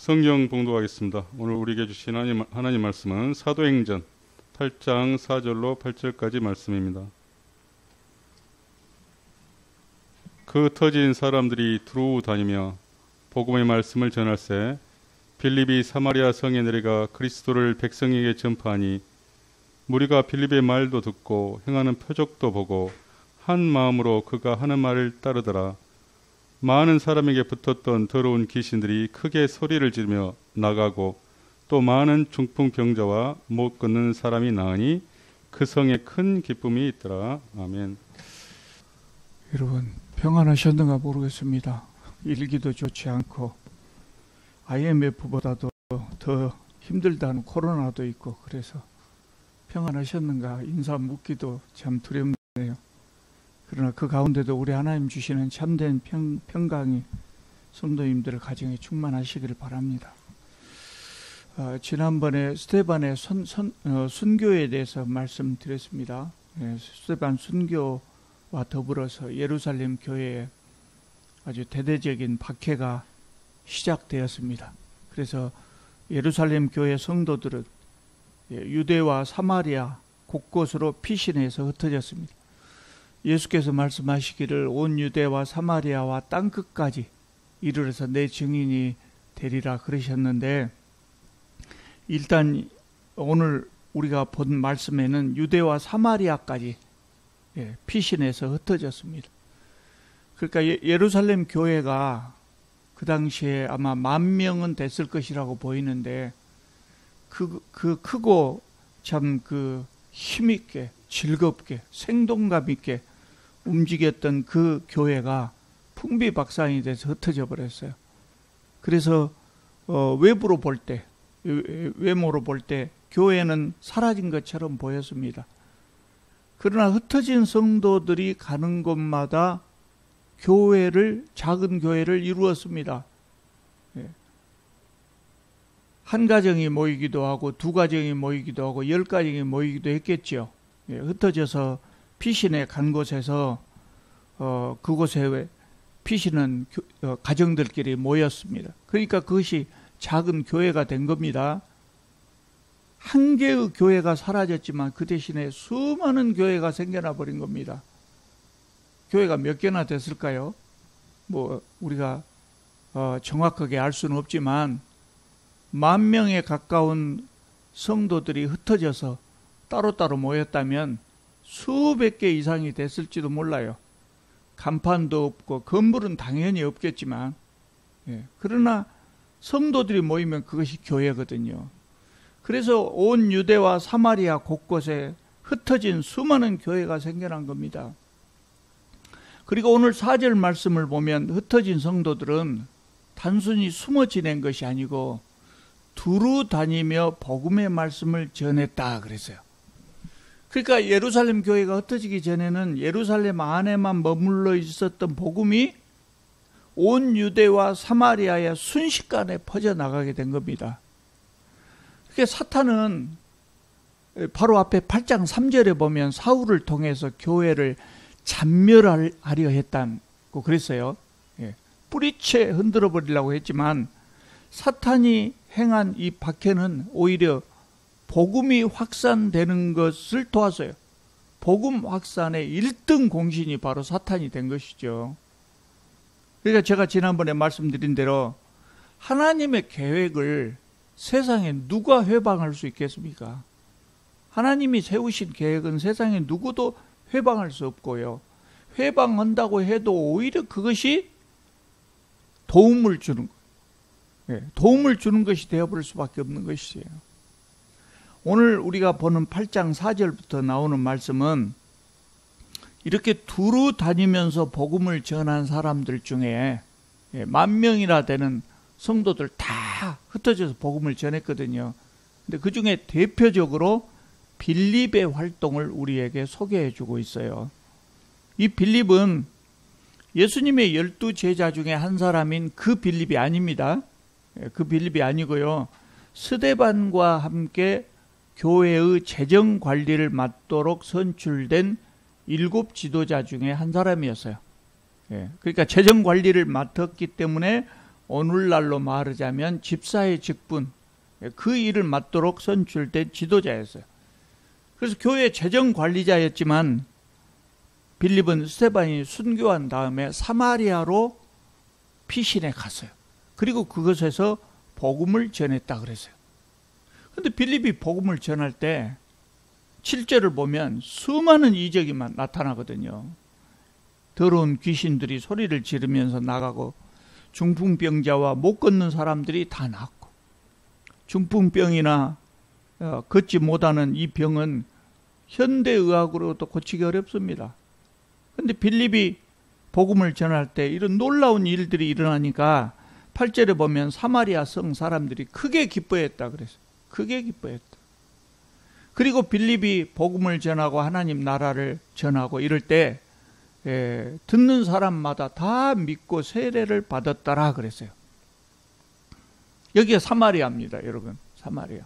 성경 봉독하겠습니다. 오늘 우리에게 주신 하나님 말씀은 사도행전 8장 4절로 8절까지 말씀입니다. 그 흩어진 사람들이 두루 다니며 복음의 말씀을 전할세 빌립이 사마리아 성에 내려가 그리스도를 백성에게 전파하니 무리가 빌립의 말도 듣고 행하는 표적도 보고 한 마음으로 그가 하는 말을 따르더라. 많은 사람에게 붙었던 더러운 귀신들이 크게 소리를 지르며 나가고 또 많은 중풍 병자와 못 걷는 사람이 나으니 그 성에 큰 기쁨이 있더라. 아멘. 여러분 평안하셨는가 모르겠습니다. 일기도 좋지 않고 IMF보다도 더 힘들다는 코로나도 있고 그래서 평안하셨는가 인사 묻기도 참 두렵네요. 그러나 그 가운데도 우리 하나님 주시는 참된 평강이 성도님들 가정에 충만하시기를 바랍니다. 지난번에 스데반의 순교에 대해서 말씀드렸습니다. 스데반 순교와 더불어서 예루살렘 교회에 아주 대대적인 박해가 시작되었습니다. 그래서 예루살렘 교회 성도들은 유대와 사마리아 곳곳으로 피신해서 흩어졌습니다. 예수께서 말씀하시기를 온 유대와 사마리아와 땅끝까지 이르러서 내 증인이 되리라 그러셨는데, 일단 오늘 우리가 본 말씀에는 유대와 사마리아까지 피신해서 흩어졌습니다. 그러니까 예루살렘 교회가 그 당시에 아마 10,000명은 됐을 것이라고 보이는데 그 크고 참 그 힘있게 즐겁게 생동감 있게 움직였던 그 교회가 풍비박산이 돼서 흩어져 버렸어요. 그래서 외모로 볼 때 교회는 사라진 것처럼 보였습니다. 그러나 흩어진 성도들이 가는 곳마다 작은 교회를 이루었습니다. 한 가정이 모이기도 하고 두 가정이 모이기도 하고 10가정이 모이기도 했겠죠. 흩어져서 피신에 간 곳에서 그곳에 피신은 가정들끼리 모였습니다. 그러니까 그것이 작은 교회가 된 겁니다. 한 개의 교회가 사라졌지만 그 대신에 수많은 교회가 생겨나 버린 겁니다. 교회가 몇 개나 됐을까요? 우리가 정확하게 알 수는 없지만 10,000명에 가까운 성도들이 흩어져서 따로따로 모였다면 수백 개 이상이 됐을지도 몰라요. 간판도 없고 건물은 당연히 없겠지만 그러나 성도들이 모이면 그것이 교회거든요. 그래서 온 유대와 사마리아 곳곳에 흩어진 수많은 교회가 생겨난 겁니다. 그리고 오늘 4절 말씀을 보면 흩어진 성도들은 단순히 숨어 지낸 것이 아니고 두루 다니며 복음의 말씀을 전했다 그랬어요. 그러니까 예루살렘 교회가 흩어지기 전에는 예루살렘 안에만 머물러 있었던 복음이 온 유대와 사마리아에 순식간에 퍼져나가게 된 겁니다. 그러니까 사탄은 바로 앞에 8장 3절에 보면 사울을 통해서 교회를 잔멸하려 했다고 그랬어요. 뿌리채 흔들어 버리려고 했지만 사탄이 행한 이 박해는 오히려 복음이 확산되는 것을 도왔어요. 복음 확산의 1등 공신이 바로 사탄이 된 것이죠. 그러니까 제가 지난번에 말씀드린 대로 하나님의 계획을 세상에 누가 회방할 수 있겠습니까? 하나님이 세우신 계획은 세상에 누구도 회방할 수 없고요. 회방한다고 해도 오히려 그것이 도움을 주는 것이 되어버릴 수밖에 없는 것이에요. 오늘 우리가 보는 8장 4절부터 나오는 말씀은 이렇게 두루 다니면서 복음을 전한 사람들 중에 10,000명이나 되는 성도들 다 흩어져서 복음을 전했거든요. 근데 그 중에 대표적으로 빌립의 활동을 우리에게 소개해 주고 있어요. 이 빌립은 예수님의 12제자 중에 한 사람인 그 빌립이 아닙니다. 그 빌립이 아니고요. 스데반과 함께 교회의 재정 관리를 맡도록 선출된 7 지도자 중에 한 사람이었어요. 그러니까 재정 관리를 맡았기 때문에 오늘날로 말하자면 집사의 직분, 그 일을 맡도록 선출된 지도자였어요. 그래서 교회 재정관리자였지만 빌립은 스데반이 순교한 다음에 사마리아로 피신해 갔어요. 그리고 그것에서 복음을 전했다 그랬어요. 근데 빌립이 복음을 전할 때 7절을 보면 수많은 이적이 나타나거든요. 더러운 귀신들이 소리를 지르면서 나가고 중풍병자와 못 걷는 사람들이 다 낫고, 중풍병이나 걷지 못하는 이 병은 현대의학으로도 고치기 어렵습니다. 근데 빌립이 복음을 전할 때 이런 놀라운 일들이 일어나니까 8절에 보면 사마리아 성 사람들이 크게 기뻐했다 그랬어요. 크게 기뻐했다. 그리고 빌립이 복음을 전하고 하나님 나라를 전하고 이럴 때 듣는 사람마다 다 믿고 세례를 받았더라 그랬어요. 여기가 사마리아입니다, 여러분. 사마리아.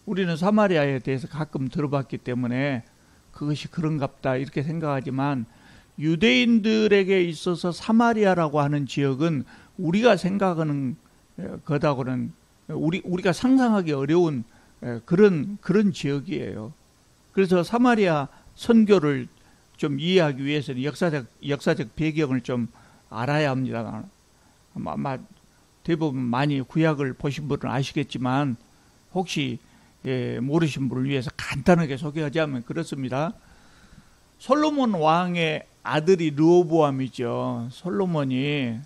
우리는 사마리아에 대해서 가끔 들어봤기 때문에 그것이 그런갑다 이렇게 생각하지만, 유대인들에게 있어서 사마리아라고 하는 지역은 우리가 생각하는 것하고는 우리가 상상하기 어려운 그런 지역이에요. 그래서 사마리아 선교를 좀 이해하기 위해서는 역사적 배경을 좀 알아야 합니다. 아마 대부분 많이 구약을 보신 분은 아시겠지만 혹시 모르신 분을 위해서 간단하게 소개하자면 그렇습니다. 솔로몬 왕의 아들이 르호보암이죠. 솔로몬이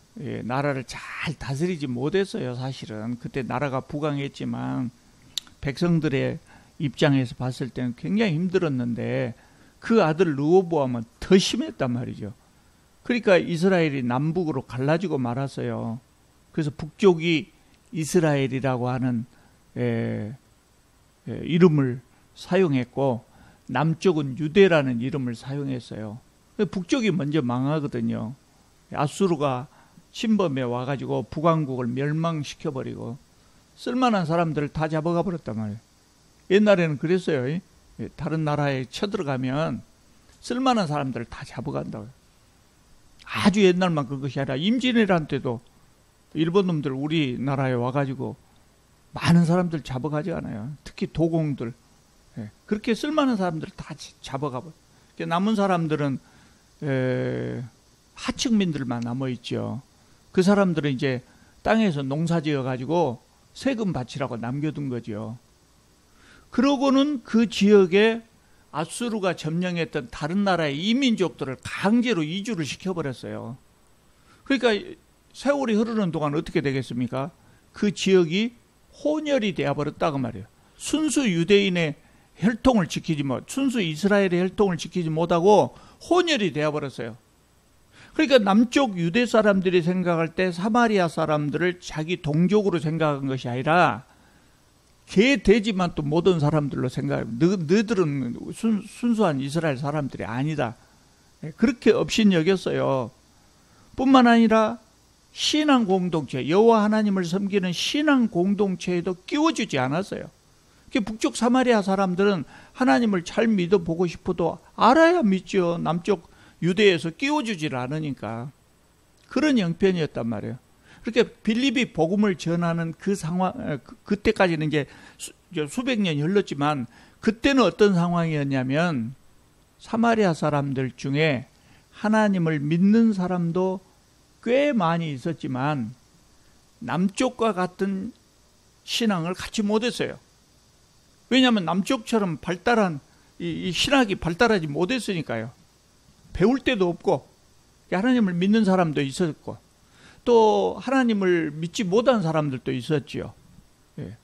나라를 잘 다스리지 못했어요. 사실은 그때 나라가 부강했지만 백성들의 입장에서 봤을 때는 굉장히 힘들었는데 그 아들 르호보암은 더 심했단 말이죠. 그러니까 이스라엘이 남북으로 갈라지고 말았어요. 그래서 북쪽이 이스라엘이라고 하는 이름을 사용했고 남쪽은 유대라는 이름을 사용했어요. 북쪽이 먼저 망하거든요. 아수르가 침범해 와가지고 북왕국을 멸망시켜버리고 쓸만한 사람들을 다 잡아가 버렸단 말이에요. 옛날에는 그랬어요. 다른 나라에 쳐들어가면 쓸만한 사람들을 다 잡아간다고요. 아주 옛날만 그것이 아니라 임진왜란 때도 일본 놈들 우리나라에 와가지고 많은 사람들 잡아가지 않아요. 특히 도공들. 그렇게 쓸만한 사람들을 다 잡아가버려요. 남은 사람들은 하층민들만 남아있죠. 그 사람들은 이제 땅에서 농사 지어가지고 세금 바치라고 남겨둔 거죠. 그러고는 그 지역에 아수르가 점령했던 다른 나라의 이민족들을 강제로 이주를 시켜버렸어요. 그러니까 세월이 흐르는 동안 어떻게 되겠습니까? 그 지역이 혼혈이 되어버렸다고 말이에요. 순수 유대인의 혈통을 지키지 순수 이스라엘의 혈통을 지키지 못하고 혼혈이 되어버렸어요. 그러니까 남쪽 유대 사람들이 생각할 때 사마리아 사람들을 자기 동족으로 생각한 것이 아니라 개, 돼지만 또 모든 사람들로 생각해요. 너희들은 순수한 이스라엘 사람들이 아니다. 그렇게 업신여겼어요. 뿐만 아니라 신앙 공동체, 여호와 하나님을 섬기는 신앙 공동체에도 끼워주지 않았어요. 북쪽 사마리아 사람들은 하나님을 잘 믿어보고 싶어도 알아야 믿죠. 남쪽 유대에서 끼워주질 않으니까. 그런 형편이었단 말이에요. 그렇게 빌립이 복음을 전하는 그 상황, 그때까지는 이제 수백 년이 흘렀지만 그때는 어떤 상황이었냐면 사마리아 사람들 중에 하나님을 믿는 사람도 꽤 많이 있었지만 남쪽과 같은 신앙을 갖지 못했어요. 왜냐하면 남쪽처럼 발달한 이 신학이 발달하지 못했으니까요. 배울 데도 없고 하나님을 믿는 사람도 있었고 또 하나님을 믿지 못한 사람들도 있었지요.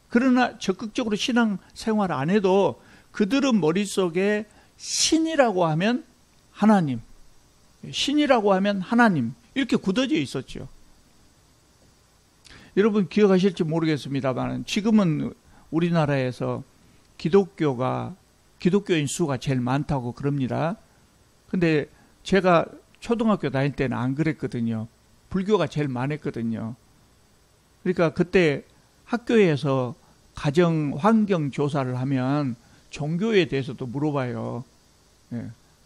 그러나 적극적으로 신앙 생활 안 해도 그들은 머릿속에 신이라고 하면 하나님, 신이라고 하면 하나님 이렇게 굳어져 있었죠. 여러분 기억하실지 모르겠습니다만 지금은 우리나라에서 기독교인 수가 제일 많다고 그럽니다. 근데 제가 초등학교 다닐 때는 안 그랬거든요. 불교가 제일 많았거든요. 그러니까 그때 학교에서 가정 환경 조사를 하면 종교에 대해서도 물어봐요.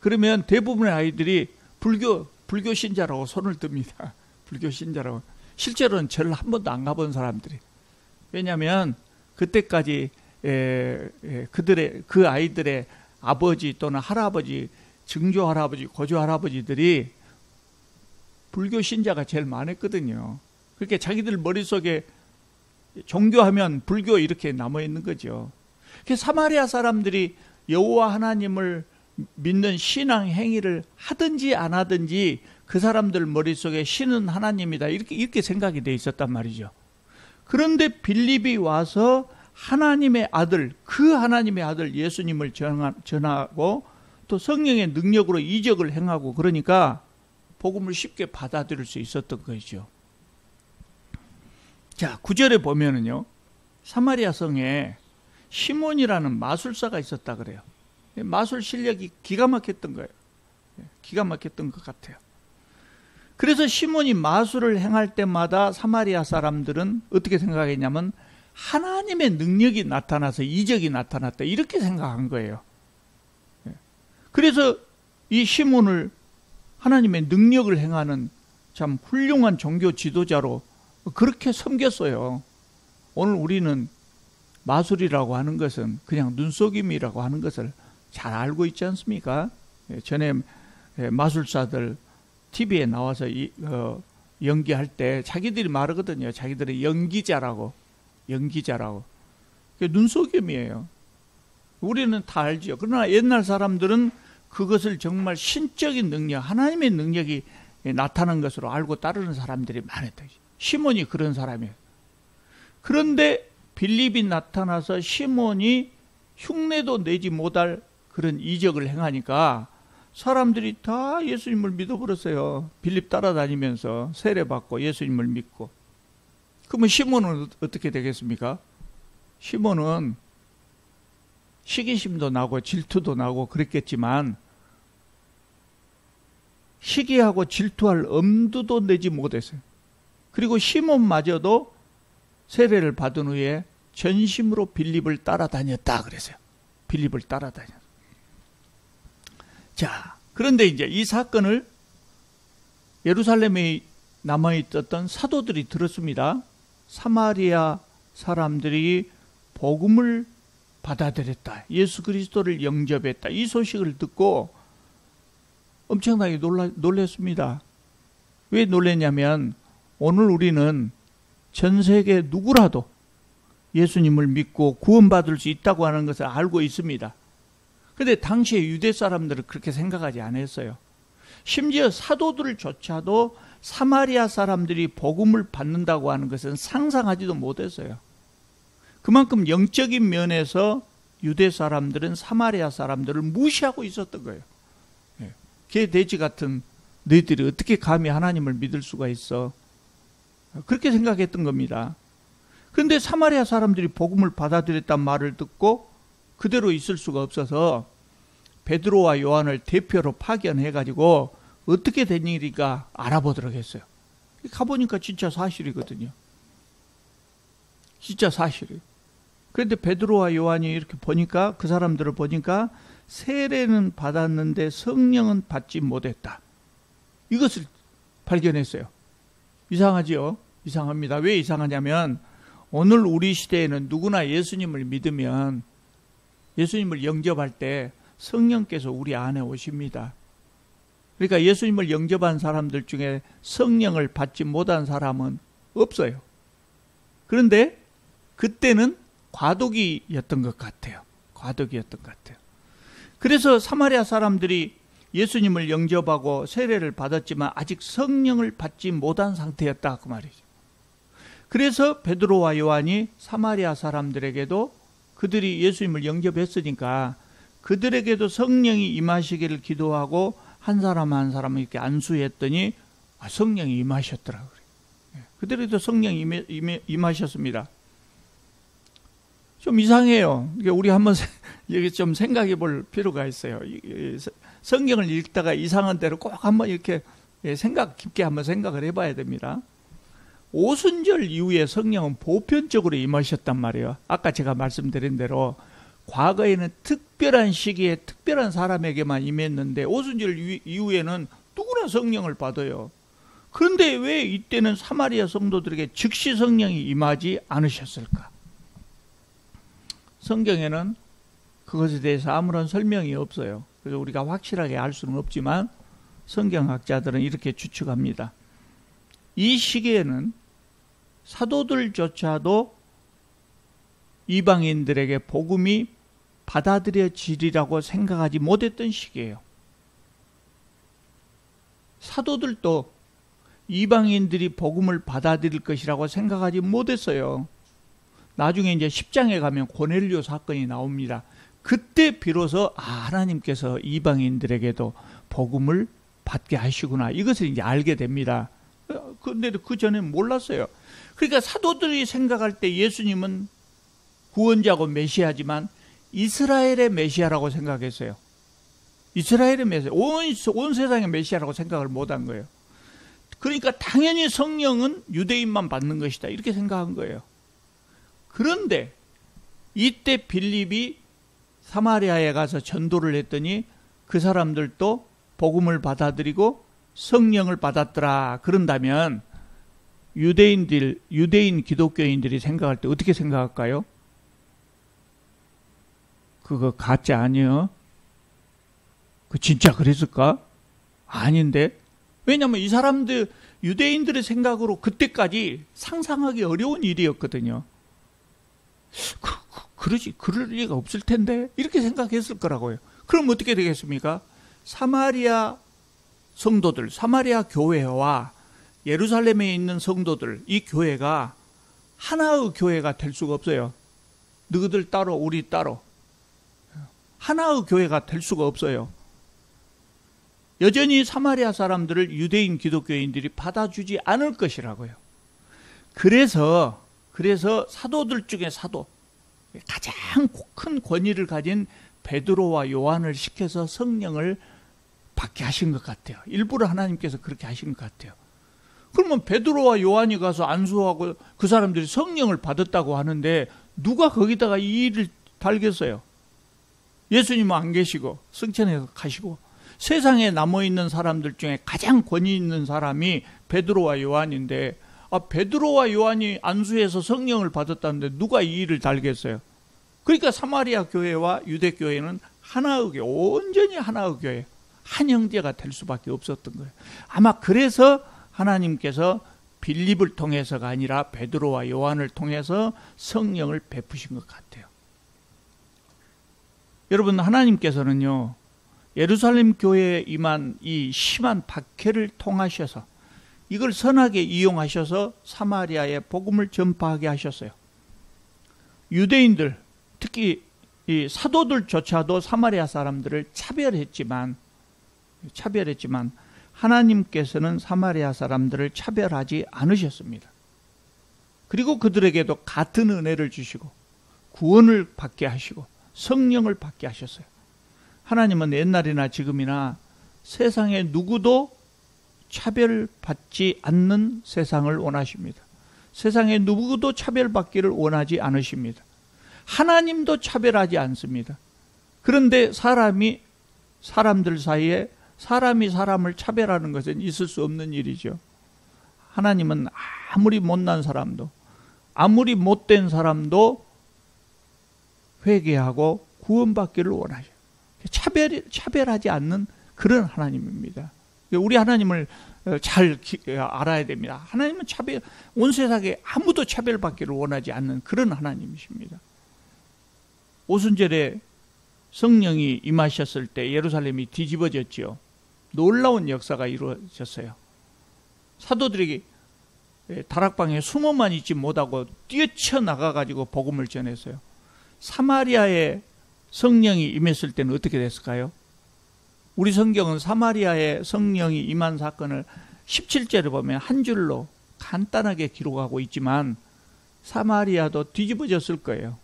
그러면 대부분의 아이들이 불교 신자라고 손을 듭니다. 불교 신자라고. 실제로는 절 한 번도 안 가본 사람들이. 왜냐하면 그때까지 그 아이들의 아버지 또는 할아버지, 증조 할아버지, 고조 할아버지들이 불교 신자가 제일 많았거든요. 그렇게 자기들 머릿속에 종교하면 불교 이렇게 남아 있는 거죠. 사마리아 사람들이 여호와 하나님을 믿는 신앙 행위를 하든지 안 하든지 그 사람들 머릿속에 신은 하나님이다 이렇게 생각이 돼 있었단 말이죠. 그런데 빌립이 와서 하나님의 아들, 그 하나님의 아들 예수님을 전하고 또 성령의 능력으로 이적을 행하고 그러니까 복음을 쉽게 받아들일 수 있었던 것이죠. 자, 9절에 보면은요, 사마리아 성에 시몬이라는 마술사가 있었다 그래요. 마술 실력이 기가 막혔던 거예요. 기가 막혔던 것 같아요. 그래서 시몬이 마술을 행할 때마다 사마리아 사람들은 어떻게 생각했냐면 하나님의 능력이 나타나서 이적이 나타났다 이렇게 생각한 거예요. 그래서 이 시몬을 하나님의 능력을 행하는 참 훌륭한 종교 지도자로 그렇게 섬겼어요. 오늘 우리는 마술이라고 하는 것은 그냥 눈속임이라고 하는 것을 잘 알고 있지 않습니까? 전에 마술사들 TV에 나와서 연기할 때 자기들이 말하거든요. 자기들이 연기자라고. 눈속임이에요. 우리는 다 알죠. 그러나 옛날 사람들은 그것을 정말 신적인 능력, 하나님의 능력이 나타난 것으로 알고 따르는 사람들이 많았다. 시몬이 그런 사람이에요. 그런데 빌립이 나타나서 시몬이 흉내도 내지 못할 그런 이적을 행하니까 사람들이 다 예수님을 믿어버렸어요. 빌립 따라다니면서 세례받고 예수님을 믿고. 그러면 시몬은 어떻게 되겠습니까? 시몬은 시기심도 나고 질투도 나고 그랬겠지만 시기하고 질투할 엄두도 내지 못했어요. 그리고 시몬마저도 세례를 받은 후에 전심으로 빌립을 따라다녔다 그랬어요. 빌립을 따라다녔어요. 자, 그런데 이제 이 사건을 예루살렘에 남아있었던 사도들이 들었습니다. 사마리아 사람들이 복음을 받아들였다. 예수 그리스도를 영접했다. 이 소식을 듣고 엄청나게 놀랐습니다. 왜 놀랐냐면 오늘 우리는 전 세계 누구라도 예수님을 믿고 구원받을 수 있다고 하는 것을 알고 있습니다. 그런데 당시에 유대 사람들은 그렇게 생각하지 않았어요. 심지어 사도들조차도 사마리아 사람들이 복음을 받는다고 하는 것은 상상하지도 못했어요. 그만큼 영적인 면에서 유대 사람들은 사마리아 사람들을 무시하고 있었던 거예요. 개 돼지 같은 너희들이 어떻게 감히 하나님을 믿을 수가 있어? 그렇게 생각했던 겁니다. 그런데 사마리아 사람들이 복음을 받아들였단 말을 듣고 그대로 있을 수가 없어서 베드로와 요한을 대표로 파견해가지고 어떻게 된 일인가 알아보도록 했어요. 가보니까 진짜 사실이거든요. 진짜 사실이에요. 그런데 베드로와 요한이 이렇게 보니까 그 사람들을 보니까 세례는 받았는데 성령은 받지 못했다. 이것을 발견했어요. 이상하지요? 이상합니다. 왜 이상하냐면 오늘 우리 시대에는 누구나 예수님을 믿으면 예수님을 영접할 때 성령께서 우리 안에 오십니다. 그러니까 예수님을 영접한 사람들 중에 성령을 받지 못한 사람은 없어요. 그런데 그때는 과도기였던 것 같아요. 과도기였던 것 같아요. 그래서 사마리아 사람들이 예수님을 영접하고 세례를 받았지만 아직 성령을 받지 못한 상태였다 그 말이죠. 그래서 베드로와 요한이 사마리아 사람들에게도 그들이 예수님을 영접했으니까 그들에게도 성령이 임하시기를 기도하고 한 사람 한 사람을 이렇게 안수했더니 성령이 임하셨더라고요. 그들에게도 성령이 임하셨습니다. 좀 이상해요. 우리 한번 여기 좀 생각해 볼 필요가 있어요. 성경을 읽다가 이상한 대로 꼭 한번 이렇게 깊게 한번 생각을 해봐야 됩니다. 오순절 이후에 성령은 보편적으로 임하셨단 말이에요. 아까 제가 말씀드린 대로 과거에는 특별한 시기에 특별한 사람에게만 임했는데 오순절 이후에는 누구나 성령을 받아요. 그런데 왜 이때는 사마리아 성도들에게 즉시 성령이 임하지 않으셨을까? 성경에는 그것에 대해서 아무런 설명이 없어요. 그래서 우리가 확실하게 알 수는 없지만 성경학자들은 이렇게 추측합니다. 이 시기에는 사도들조차도 이방인들에게 복음이 받아들여지리라고 생각하지 못했던 시기예요. 사도들도 이방인들이 복음을 받아들일 것이라고 생각하지 못했어요. 나중에 이제 10장에 가면 고넬료 사건이 나옵니다. 그때 비로소 하나님께서 이방인들에게도 복음을 받게 하시구나, 이것을 이제 알게 됩니다. 그런데 그 전에는 몰랐어요. 그러니까 사도들이 생각할 때 예수님은 구원자고 메시아지만 이스라엘의 메시아라고 생각했어요. 이스라엘의 메시아, 온 세상의 메시아라고 생각을 못한 거예요. 그러니까 당연히 성령은 유대인만 받는 것이다, 이렇게 생각한 거예요. 그런데 이때 빌립이 사마리아에 가서 전도를 했더니 그 사람들도 복음을 받아들이고 성령을 받았더라. 그런다면 유대인 기독교인들이 생각할 때 어떻게 생각할까요? 그거 가짜 아니에요? 그 진짜 그랬을까? 아닌데? 왜냐하면 이 사람들, 유대인들의 생각으로 그때까지 상상하기 어려운 일이었거든요. 그럴 리가 없을 텐데, 이렇게 생각했을 거라고요. 그럼 어떻게 되겠습니까? 사마리아 성도들, 사마리아 교회와 예루살렘에 있는 성도들, 이 교회가 하나의 교회가 될 수가 없어요. 너희들 따로 우리 따로 하나의 교회가 될 수가 없어요. 여전히 사마리아 사람들을 유대인 기독교인들이 받아주지 않을 것이라고요. 그래서 사도들 중에 사도, 가장 큰 권위를 가진 베드로와 요한을 시켜서 성령을 받게 하신 것 같아요. 일부러 하나님께서 그렇게 하신 것 같아요. 그러면 베드로와 요한이 가서 안수하고 그 사람들이 성령을 받았다고 하는데 누가 거기다가 이 일을 달겠어요? 예수님은 안 계시고 승천해서 가시고 세상에 남아있는 사람들 중에 가장 권위 있는 사람이 베드로와 요한인데, 베드로와 요한이 안수해서 성령을 받았다는데 누가 이 일을 달겠어요? 그러니까 사마리아 교회와 유대 교회는 하나의 교회, 온전히 하나의 교회, 한 형제가 될 수밖에 없었던 거예요. 아마 그래서 하나님께서 빌립을 통해서가 아니라 베드로와 요한을 통해서 성령을 베푸신 것 같아요. 여러분, 하나님께서는요, 예루살렘 교회에 임한 이 심한 박해를 통하셔서 이걸 선하게 이용하셔서 사마리아에 복음을 전파하게 하셨어요. 유대인들, 특히 이 사도들조차도 사마리아 사람들을 차별했지만 하나님께서는 사마리아 사람들을 차별하지 않으셨습니다. 그리고 그들에게도 같은 은혜를 주시고 구원을 받게 하시고 성령을 받게 하셨어요. 하나님은 옛날이나 지금이나 세상에 누구도 차별받지 않는 세상을 원하십니다. 세상에 누구도 차별받기를 원하지 않으십니다. 하나님도 차별하지 않습니다. 그런데 사람들 사이에 사람이 사람을 차별하는 것은 있을 수 없는 일이죠. 하나님은 아무리 못난 사람도, 아무리 못된 사람도 회개하고 구원받기를 원하셔요. 차별하지 않는 그런 하나님입니다. 우리 하나님을 잘 알아야 됩니다. 하나님은 온 세상에 아무도 차별받기를 원하지 않는 그런 하나님이십니다. 오순절에 성령이 임하셨을 때 예루살렘이 뒤집어졌지요. 놀라운 역사가 이루어졌어요. 사도들에게 다락방에 숨어만 있지 못하고 뛰쳐나가가지고 복음을 전했어요. 사마리아에 성령이 임했을 때는 어떻게 됐을까요? 우리 성경은 사마리아에 성령이 임한 사건을 17절에 보면 한 줄로 간단하게 기록하고 있지만 사마리아도 뒤집어졌을 거예요.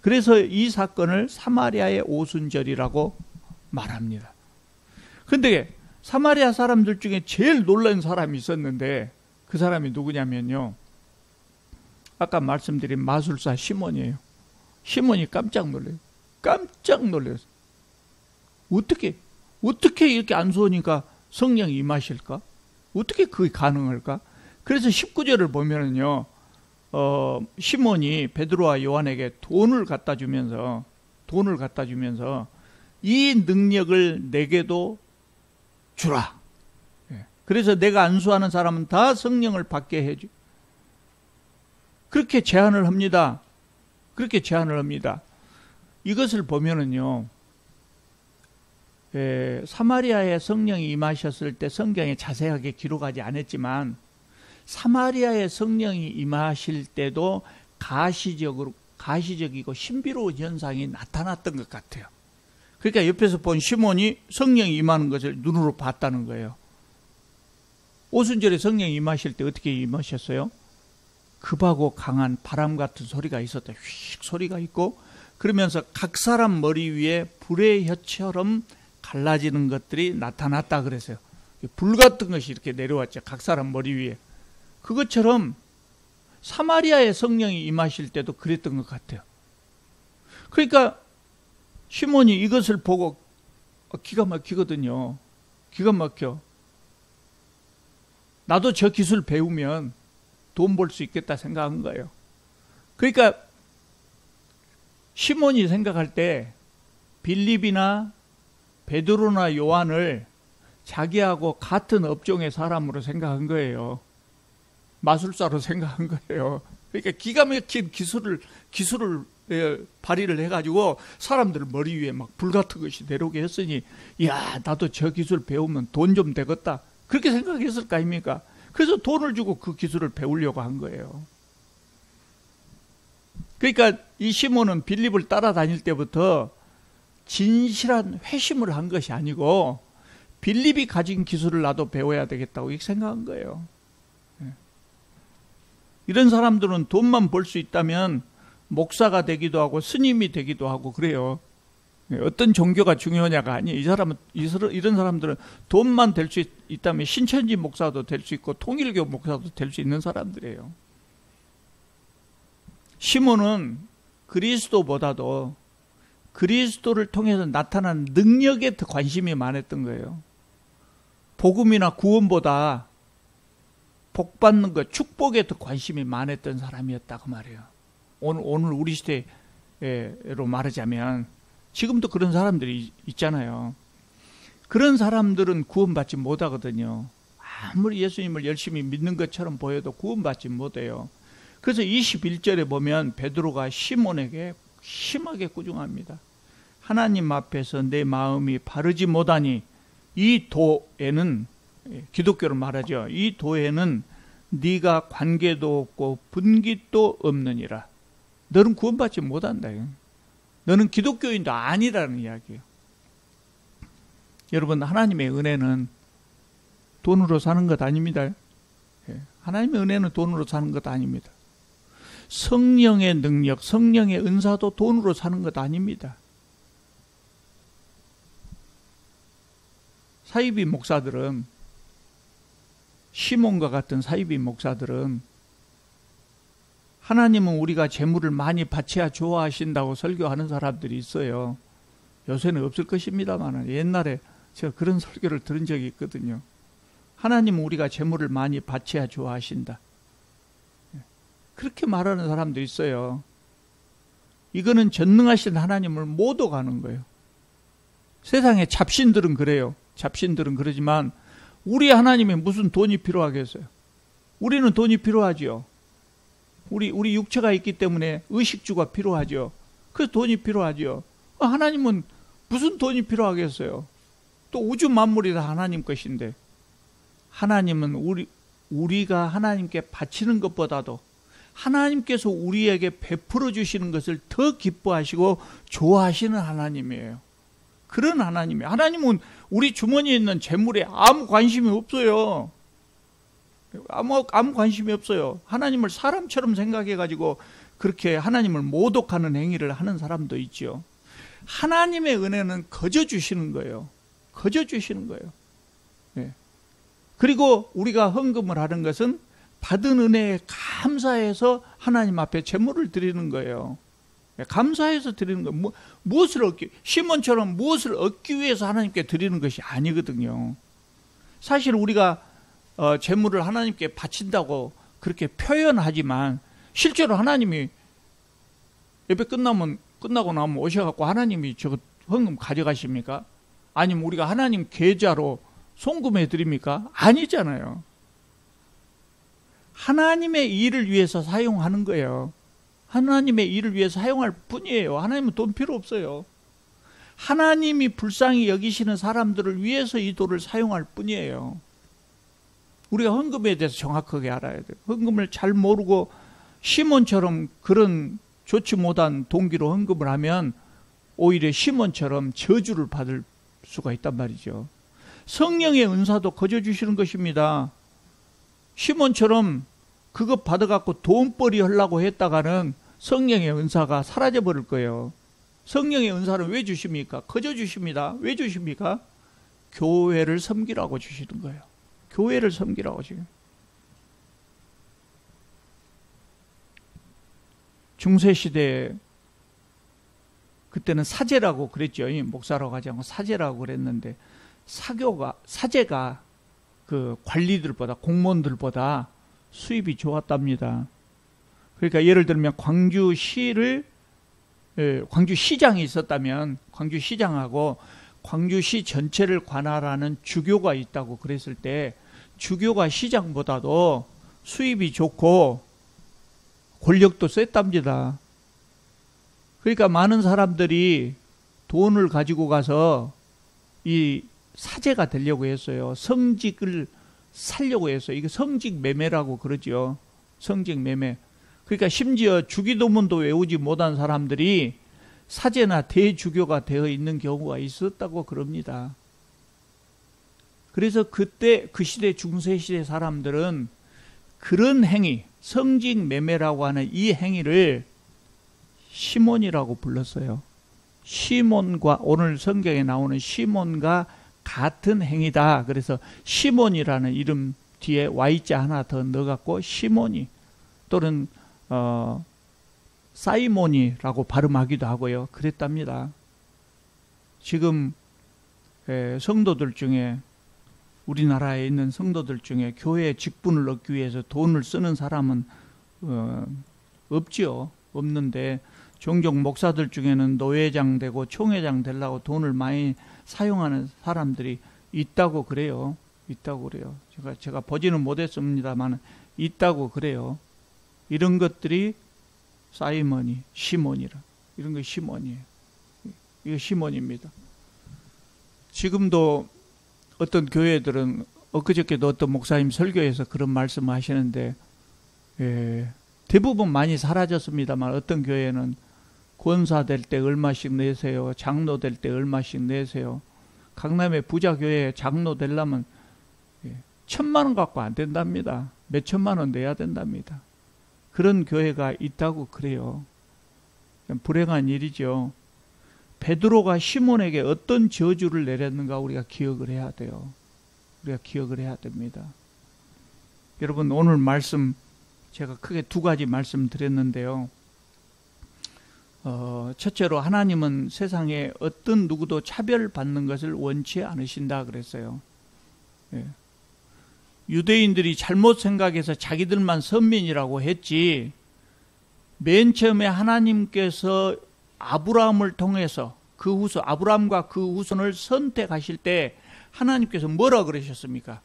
그래서 이 사건을 사마리아의 오순절이라고 말합니다. 그런데 사마리아 사람들 중에 제일 놀란 사람이 있었는데 그 사람이 누구냐면요, 아까 말씀드린 마술사 시몬이에요. 시몬이 깜짝 놀래요. 깜짝 놀랐어요. 어떻게 이렇게 안수하니까 성령이 임하실까? 어떻게 그게 가능할까? 그래서 19절을 보면은요, 시몬이 베드로와 요한에게 돈을 갖다 주면서 이 능력을 내게도 주라. 그래서 내가 안수하는 사람은 다 성령을 받게 해주. 그렇게 제안을 합니다. 이것을 보면은요, 사마리아에 성령이 임하셨을 때 성경에 자세하게 기록하지 않았지만 사마리아에 성령이 임하실 때도 가시적이고 신비로운 현상이 나타났던 것 같아요. 그러니까 옆에서 본 시몬이 성령이 임하는 것을 눈으로 봤다는 거예요. 오순절에 성령이 임하실 때 어떻게 임하셨어요? 급하고 강한 바람 같은 소리가 있었다. 휙 소리가 있고, 그러면서 각 사람 머리 위에 불의 혀처럼 갈라지는 것들이 나타났다 그랬어요. 불 같은 것이 이렇게 내려왔죠. 각 사람 머리 위에. 그것처럼 사마리아의 성령이 임하실 때도 그랬던 것 같아요. 그러니까 시몬이 이것을 보고 기가 막히거든요. 기가 막혀. 나도 저 기술 배우면 돈 벌 수 있겠다 생각한 거예요. 그러니까 시몬이 생각할 때 빌립이나 베드로나 요한을 자기하고 같은 업종의 사람으로 생각한 거예요. 마술사로 생각한 거예요. 그러니까 기가 막힌 기술을 발휘를 해가지고 사람들 머리 위에 막 불 같은 것이 내려오게 했으니, 야, 나도 저 기술 배우면 돈 좀 되겠다. 그렇게 생각했을 거 아닙니까? 그래서 돈을 주고 그 기술을 배우려고 한 거예요. 그러니까 이 시몬은 빌립을 따라다닐 때부터 진실한 회심을 한 것이 아니고 빌립이 가진 기술을 나도 배워야 되겠다고 이렇게 생각한 거예요. 이런 사람들은 돈만 벌 수 있다면 목사가 되기도 하고 스님이 되기도 하고 그래요. 어떤 종교가 중요하냐가 아니에요. 이런 사람들은 돈만 될 수 있다면 신천지 목사도 될 수 있고 통일교 목사도 될 수 있는 사람들이에요. 시몬은 그리스도보다도 그리스도를 통해서 나타난 능력에 더 관심이 많았던 거예요. 복음이나 구원보다 복받는 것, 축복에 더 관심이 많았던 사람이었다고 말해요. 오늘 우리 시대로 말하자면 지금도 그런 사람들이 있잖아요. 그런 사람들은 구원받지 못하거든요. 아무리 예수님을 열심히 믿는 것처럼 보여도 구원받지 못해요. 그래서 21절에 보면 베드로가 시몬에게 심하게 꾸중합니다. 하나님 앞에서 내 마음이 바르지 못하니 이 도에는, 기독교를 말하죠. 이 도에는 네가 관계도 없고 분깃도 없느니라. 너는 구원받지 못한다. 너는 기독교인도 아니라는 이야기예요. 여러분, 하나님의 은혜는 돈으로 사는 것 아닙니다. 하나님의 은혜는 돈으로 사는 것 아닙니다. 성령의 능력, 성령의 은사도 돈으로 사는 것 아닙니다. 사이비 목사들은, 시몬과 같은 사이비 목사들은 하나님은 우리가 재물을 많이 바쳐야 좋아하신다고 설교하는 사람들이 있어요. 요새는 없을 것입니다만 옛날에 제가 그런 설교를 들은 적이 있거든요. 하나님은 우리가 재물을 많이 바쳐야 좋아하신다. 그렇게 말하는 사람도 있어요. 이거는 전능하신 하나님을 모독하는 거예요. 세상에 잡신들은 그래요. 잡신들은 그러지만 우리 하나님이 무슨 돈이 필요하겠어요? 우리는 돈이 필요하죠. 우리 육체가 있기 때문에 의식주가 필요하죠. 그래서 돈이 필요하죠. 하나님은 무슨 돈이 필요하겠어요? 또 우주 만물이 다 하나님 것인데, 하나님은 우리가 하나님께 바치는 것보다도 하나님께서 우리에게 베풀어 주시는 것을 더 기뻐하시고 좋아하시는 하나님이에요. 그런 하나님이에요. 하나님은 우리 주머니에 있는 재물에 아무 관심이 없어요. 아무 관심이 없어요. 하나님을 사람처럼 생각해가지고 그렇게 하나님을 모독하는 행위를 하는 사람도 있죠. 하나님의 은혜는 거저 주시는 거예요. 거저 주시는 거예요. 네. 그리고 우리가 헌금을 하는 것은 받은 은혜에 감사해서 하나님 앞에 제물을 드리는 거예요. 감사해서 드리는 거예요. 시몬처럼 무엇을 얻기 위해서 하나님께 드리는 것이 아니거든요. 사실 우리가 재물을 하나님께 바친다고 그렇게 표현하지만 실제로 하나님이 예배 끝나고 나면 오셔갖고 하나님이 저 헌금 가져가십니까? 아니면 우리가 하나님 계좌로 송금해 드립니까? 아니잖아요. 하나님의 일을 위해서 사용하는 거예요. 하나님의 일을 위해서 사용할 뿐이에요. 하나님은 돈 필요 없어요. 하나님이 불쌍히 여기시는 사람들을 위해서 이 돈을 사용할 뿐이에요. 우리가 헌금에 대해서 정확하게 알아야 돼요. 헌금을 잘 모르고 시몬처럼 그런 좋지 못한 동기로 헌금을 하면 오히려 시몬처럼 저주를 받을 수가 있단 말이죠. 성령의 은사도 거저 주시는 것입니다. 시몬처럼 그것 받아갖고 돈벌이 하려고 했다가는 성령의 은사가 사라져 버릴 거예요. 성령의 은사를 왜 주십니까? 거저 주십니다. 왜 주십니까? 교회를 섬기라고 주시는 거예요. 교회를 섬기라고 지금. 중세시대에 그때는 사제라고 그랬죠. 목사라고 하지 않고 사제라고 그랬는데 사제가 그 관리들보다 공무원들보다 수입이 좋았답니다. 그러니까 예를 들면 광주시장이 있었다면 광주시장하고 광주시 전체를 관할하는 주교가 있다고 그랬을 때 주교가 시장보다도 수입이 좋고 권력도 셌답니다. 그러니까 많은 사람들이 돈을 가지고 가서 이 사제가 되려고 했어요. 성직을 살려고 했어요. 이게 성직 매매라고 그러죠. 성직 매매. 그러니까 심지어 주기도문도 외우지 못한 사람들이 사제나 대주교가 되어 있는 경우가 있었다고 그럽니다. 그래서 그때 그 시대 중세시대 사람들은 그런 행위, 성직 매매라고 하는 이 행위를 시몬이라고 불렀어요. 시몬과 오늘 성경에 나오는 시몬과 같은 행위다. 그래서 시몬이라는 이름 뒤에 Y자 하나 더 넣어갖고 시몬이 또는 사이몬이라고 발음하기도 하고요. 그랬답니다. 지금 성도들 중에 우리나라에 있는 성도들 중에 교회 직분을 얻기 위해서 돈을 쓰는 사람은 없지요. 없는데 종종 목사들 중에는 노회장 되고 총회장 되려고 돈을 많이 사용하는 사람들이 있다고 그래요. 있다고 그래요. 제가 보지는 못했습니다만 있다고 그래요. 이런 것들이 사이먼이 시몬이라. 이런 거 시몬이에요. 이거 시몬입니다. 지금도 어떤 교회들은 엊그저께도 어떤 목사님 설교에서 그런 말씀을 하시는데 대부분 많이 사라졌습니다만 어떤 교회는 권사 될 때 얼마씩 내세요. 장로 될 때 얼마씩 내세요. 강남의 부자 교회에 장로 되려면 1,000만 원 갖고 안 된답니다. 몇 천만 원 내야 된답니다. 그런 교회가 있다고 그래요. 불행한 일이죠. 베드로가 시몬에게 어떤 저주를 내렸는가 우리가 기억을 해야 돼요. 우리가 기억을 해야 됩니다. 여러분 오늘 말씀 제가 크게 두 가지 말씀드렸는데요. 첫째로 하나님은 세상에 어떤 누구도 차별받는 것을 원치 않으신다 그랬어요. 유대인들이 잘못 생각해서 자기들만 선민이라고 했지 맨 처음에 하나님께서 아브라함을 통해서 아브라함과 그 후손을 선택하실 때 하나님께서 뭐라 그러셨습니까?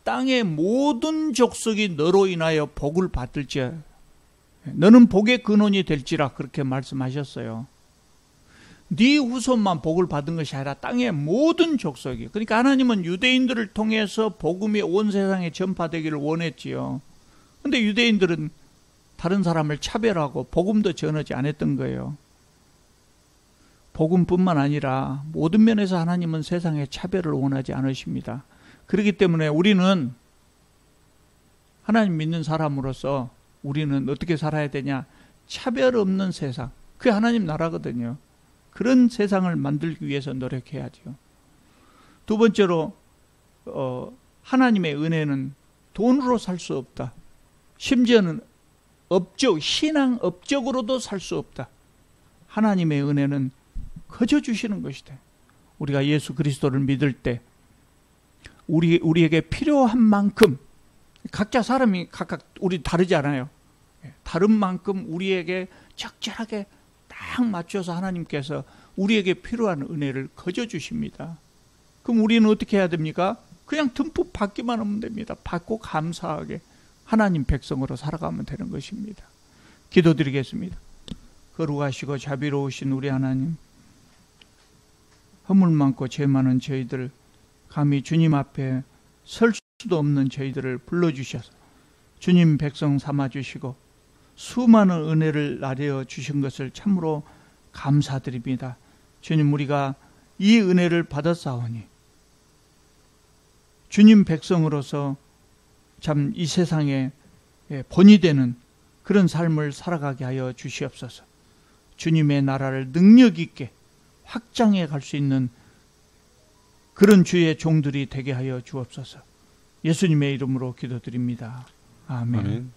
땅의 모든 족속이 너로 인하여 복을 받을지어다. 너는 복의 근원이 될지라 그렇게 말씀하셨어요. 네 후손만 복을 받은 것이 아니라 땅의 모든 족속이. 그러니까 하나님은 유대인들을 통해서 복음이 온 세상에 전파되기를 원했지요. 그런데 유대인들은 다른 사람을 차별하고 복음도 전하지 않았던 거예요. 복음뿐만 아니라 모든 면에서 하나님은 세상에 차별을 원하지 않으십니다. 그렇기 때문에 우리는 하나님 믿는 사람으로서 우리는 어떻게 살아야 되냐? 차별 없는 세상. 그게 하나님 나라거든요. 그런 세상을 만들기 위해서 노력해야죠. 두 번째로 하나님의 은혜는 돈으로 살 수 없다. 심지어는 신앙 업적으로도 살 수 없다. 하나님의 은혜는 거저 주시는 것이다. 우리가 예수 그리스도를 믿을 때 우리에게 필요한 만큼, 각자 사람이 각각 우리 다르지 않아요. 다른 만큼 우리에게 적절하게 딱 맞춰서 하나님께서 우리에게 필요한 은혜를 거저 주십니다. 그럼 우리는 어떻게 해야 됩니까? 그냥 듬뿍 받기만 하면 됩니다. 받고 감사하게 하나님 백성으로 살아가면 되는 것입니다. 기도드리겠습니다. 거룩하시고 자비로우신 우리 하나님, 허물 많고 죄 많은 저희들, 감히 주님 앞에 설 수도 없는 저희들을 불러주셔서 주님 백성 삼아주시고 수많은 은혜를 나려 주신 것을 참으로 감사드립니다. 주님, 우리가 이 은혜를 받았사오니 주님 백성으로서 참 이 세상에 본이 되는 그런 삶을 살아가게 하여 주시옵소서. 주님의 나라를 능력 있게 확장해 갈 수 있는 그런 주의 종들이 되게 하여 주옵소서. 예수님의 이름으로 기도드립니다. 아멘. 아멘.